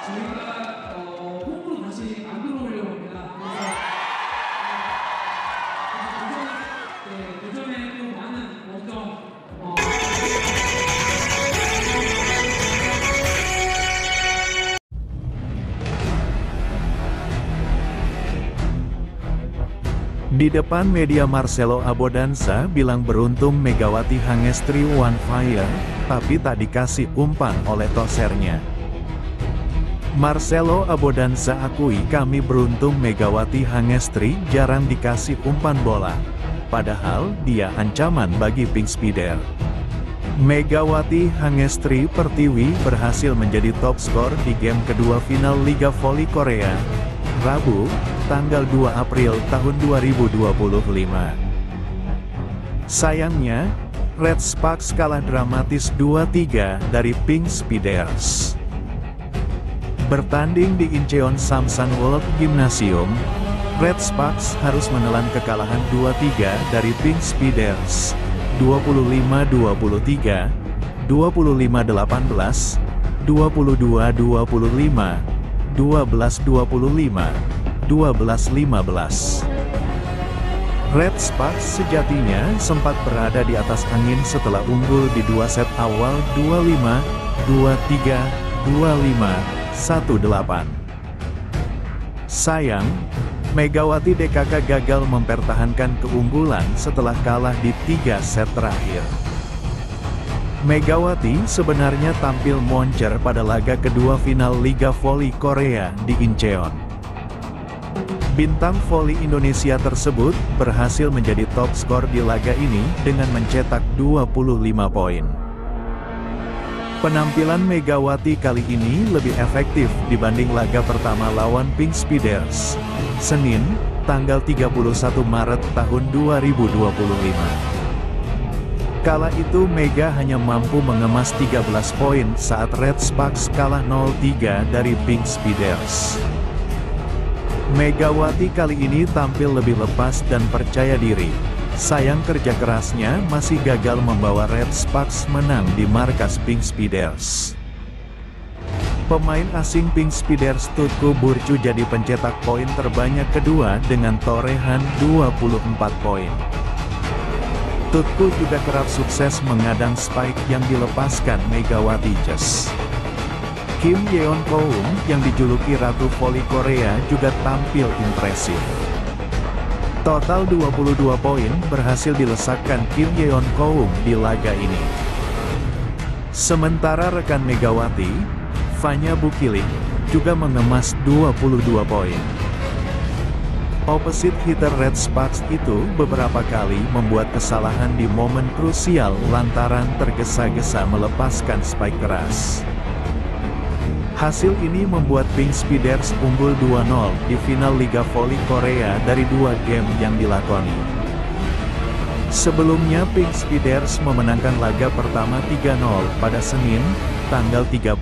저희가 홈으로 다시 안 들어오려고 합니다. 그래서 도전에 또 많은 걱정 Di depan media Marcelo Abodanza bilang beruntung Megawati Hangestri on fire, tapi tak dikasih umpan oleh tosernya. Marcelo Abodanza akui kami beruntung Megawati Hangestri jarang dikasih umpan bola. Padahal dia ancaman bagi Pink Spider. Megawati Hangestri Pertiwi berhasil menjadi top skor di game kedua final Liga Voli Korea, Rabu, tanggal 2 April tahun 2025. Sayangnya, Red Sparks kalah dramatis 2-3 dari Pink Spiders. Bertanding di Incheon Samsan World Gymnasium, Red Sparks harus menelan kekalahan 2-3 dari Pink Spiders, 25-23, 25-18, 22-25, 12-25, 12-15. Red Sparks sejatinya sempat berada di atas angin setelah unggul di dua set awal 25, 23, 25, 18. Sayang, Megawati DKK gagal mempertahankan keunggulan setelah kalah di 3 set terakhir. Megawati sebenarnya tampil moncer pada laga kedua final Liga Voli Korea di Incheon. Bintang voli Indonesia tersebut berhasil menjadi top skor di laga ini dengan mencetak 25 poin. Penampilan Megawati kali ini lebih efektif dibanding laga pertama lawan Pink Spiders, Senin, tanggal 31 Maret tahun 2025. Kala itu Mega hanya mampu mengemas 13 poin saat Red Sparks kalah 0-3 dari Pink Spiders. Megawati kali ini tampil lebih lepas dan percaya diri. Sayang kerja kerasnya masih gagal membawa Red Sparks menang di markas Pink Spiders. Pemain asing Pink Spiders Tutku Burcu jadi pencetak poin terbanyak kedua dengan torehan 24 poin. Tutku juga kerap sukses mengadang spike yang dilepaskan Megawati Jess. Kim Yeon Koum yang dijuluki Ratu Voli Korea juga tampil impresif. Total 22 poin berhasil dilesakkan Kim Yeon Koum di laga ini. Sementara rekan Megawati, Fanya Bukiling, juga mengemas 22 poin. Opposite hitter Red Sparks itu beberapa kali membuat kesalahan di momen krusial lantaran tergesa-gesa melepaskan spike keras. Hasil ini membuat Pink Spiders unggul 2-0 di final Liga Voli Korea dari 2 game yang dilakoni. Sebelumnya Pink Spiders memenangkan laga pertama 3-0 pada Senin, tanggal 31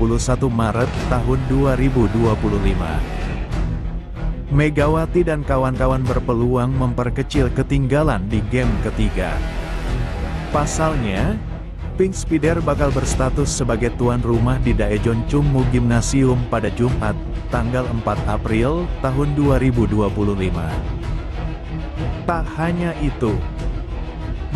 Maret tahun 2025. Megawati dan kawan-kawan berpeluang memperkecil ketinggalan di game ketiga. Pasalnya, Pink Spider bakal berstatus sebagai tuan rumah di Daejeon Chungmu Gymnasium pada Jumat, tanggal 4 April tahun 2025. Tak hanya itu,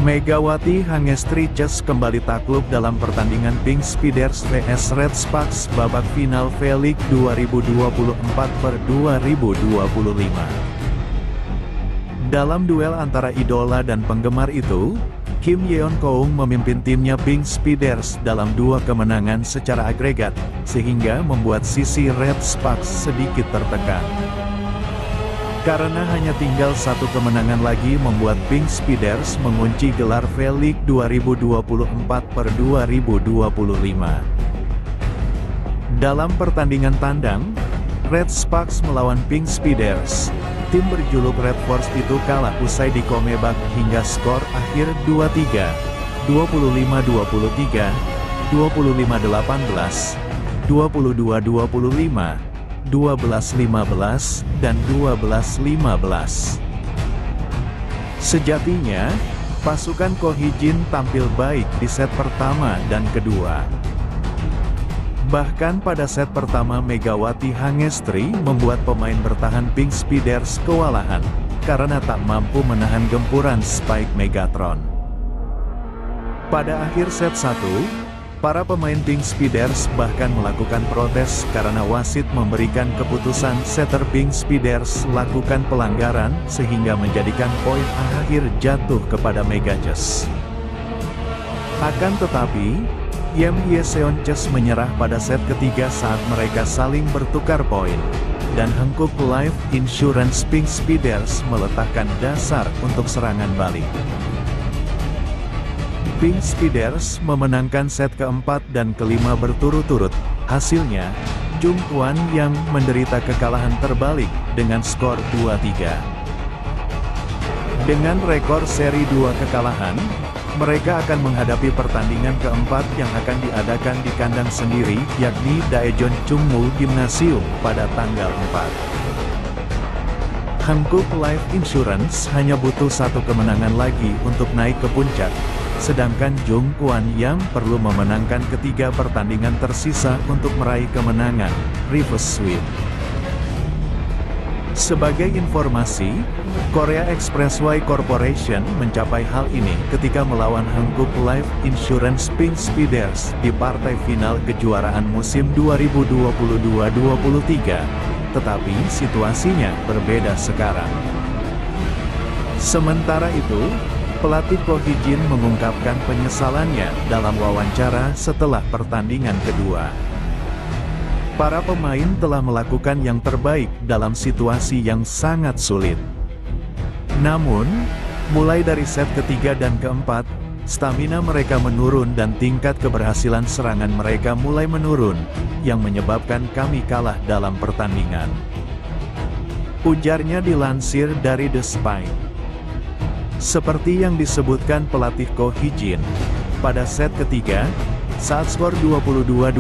Megawati Hangestri Chess kembali takluk dalam pertandingan Pink Spiders vs Red Sparks babak final V-League 2024/2025. Dalam duel antara idola dan penggemar itu, Kim Yeon Koum memimpin timnya Pink Spiders dalam 2 kemenangan secara agregat, sehingga membuat sisi Red Sparks sedikit tertekan. Karena hanya tinggal 1 kemenangan lagi membuat Pink Spiders mengunci gelar V-League 2024/2025. Dalam pertandingan tandang, Red Sparks melawan Pink Spiders. Tim berjuluk Red Force itu kalah usai dikomebak hingga skor akhir 2-3, 25-23, 25-18, 22-25, 12-15, dan 12-15. Sejatinya, pasukan Ko Hee-jin tampil baik di set pertama dan kedua. Bahkan pada set pertama Megawati Hangestri membuat pemain bertahan Pink Speeders kewalahan, karena tak mampu menahan gempuran Spike Megatron. Pada akhir set 1, para pemain Pink Speeders bahkan melakukan protes karena wasit memberikan keputusan setter Pink Speeders lakukan pelanggaran sehingga menjadikan poin akhir jatuh kepada Megajus. Akan tetapi, Yem Yeseonches menyerah pada set ketiga saat mereka saling bertukar poin, dan Hankook Life Insurance Pink Speeders meletakkan dasar untuk serangan balik. Pink Speeders memenangkan set keempat dan kelima berturut-turut, hasilnya, Jung Hwan yang menderita kekalahan terbalik dengan skor 2-3. Dengan rekor seri 2 kekalahan, mereka akan menghadapi pertandingan keempat yang akan diadakan di kandang sendiri, yakni Daejeon Chungmu Gymnasium pada tanggal 4. Hankook Life Insurance hanya butuh satu kemenangan lagi untuk naik ke puncak, sedangkan Jung Hwan yang perlu memenangkan ketiga pertandingan tersisa untuk meraih kemenangan, reverse sweep. Sebagai informasi, Korea Expressway Corporation mencapai hal ini ketika melawan Hankook Life Insurance Pink Speeders di partai final kejuaraan musim 2022-23, tetapi situasinya berbeda sekarang. Sementara itu, pelatih Ko Hee-jin mengungkapkan penyesalannya dalam wawancara setelah pertandingan kedua. Para pemain telah melakukan yang terbaik dalam situasi yang sangat sulit. Namun, mulai dari set ketiga dan keempat, stamina mereka menurun dan tingkat keberhasilan serangan mereka mulai menurun, yang menyebabkan kami kalah dalam pertandingan. Ujarnya dilansir dari The Spy. Seperti yang disebutkan pelatih Ko Hee-jin, pada set ketiga, saat skor 22-22,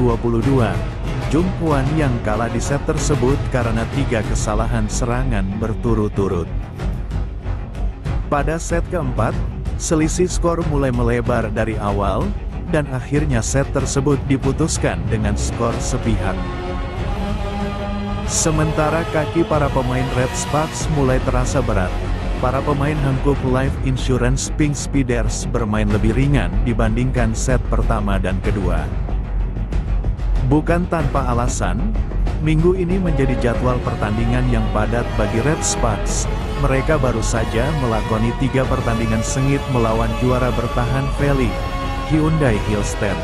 Jung Hwan yang kalah di set tersebut karena 3 kesalahan serangan berturut-turut. Pada set keempat, selisih skor mulai melebar dari awal, dan akhirnya set tersebut diputuskan dengan skor sepihak. Sementara kaki para pemain Red Sparks mulai terasa berat, para pemain Hankook Life Insurance Pink Speeders bermain lebih ringan dibandingkan set pertama dan kedua. Bukan tanpa alasan, minggu ini menjadi jadwal pertandingan yang padat bagi Red Sparks. Mereka baru saja melakoni 3 pertandingan sengit melawan juara bertahan Valley, Hyundai Hillstead.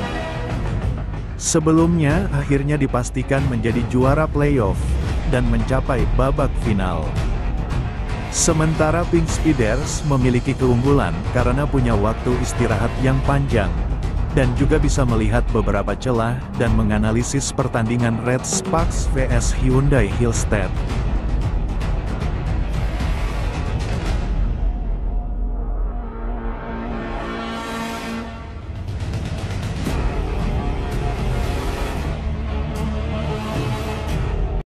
Sebelumnya akhirnya dipastikan menjadi juara playoff, dan mencapai babak final. Sementara Pink Speeders memiliki keunggulan karena punya waktu istirahat yang panjang, dan juga bisa melihat beberapa celah dan menganalisis pertandingan Red Sparks vs Hyundai Hillstead.